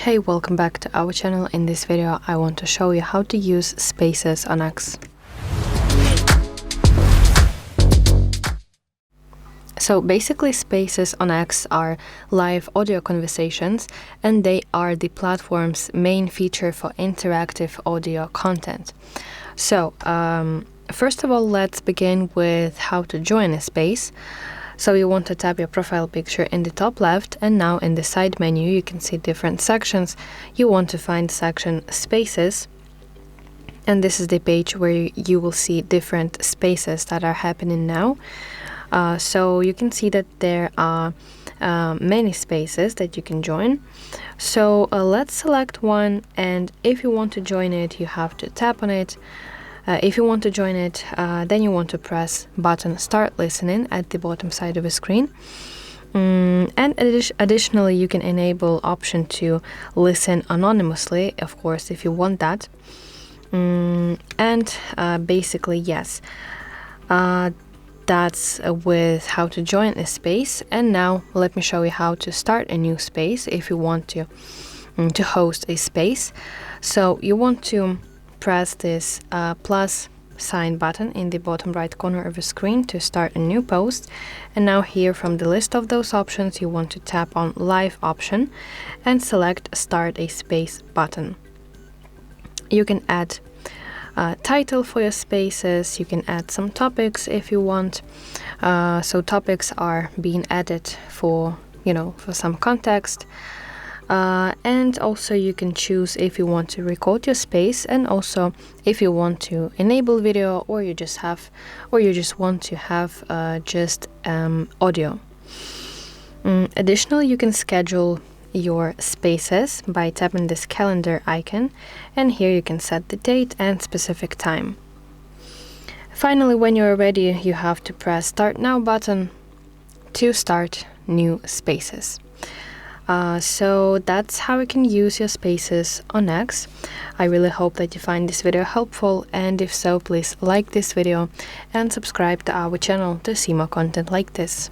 Hey, welcome back to our channel. In this video I want to show you how to use Spaces on X. So basically Spaces on X are live audio conversations, and they are the platform's main feature for interactive audio content. So first of all, let's begin with how to join a space. So you want to tap your profile picture in the top left, and now in the side menu you can see different sections. You want to find section Spaces, and this is the page where you will see different spaces that are happening now. So you can see that there are many spaces that you can join. So let's select one, and if you want to join it, you have to tap on it. If you want to join it, then you want to press button Start Listening at the bottom side of the screen. And additionally, you can enable option to listen anonymously, of course, if you want that. Basically, yes, that's with how to join a space. And now let me show you how to start a new space if you want to host a space. So you want to press this plus sign button in the bottom right corner of the screen to start a new post. And now here from the list of those options, you want to tap on Live option and select Start a Space button. You can add a title for your spaces, you can add some topics if you want. So topics are being added for some context. And also you can choose if you want to record your space, and also if you want to enable video, or you just want to have just audio. Additionally, you can schedule your spaces by tapping this calendar icon, and here you can set the date and specific time. Finally, when you're ready, you have to press Start Now button to start new spaces. So that's how you can use your spaces on X. I really hope that you find this video helpful, and if so, please like this video and subscribe to our channel to see more content like this.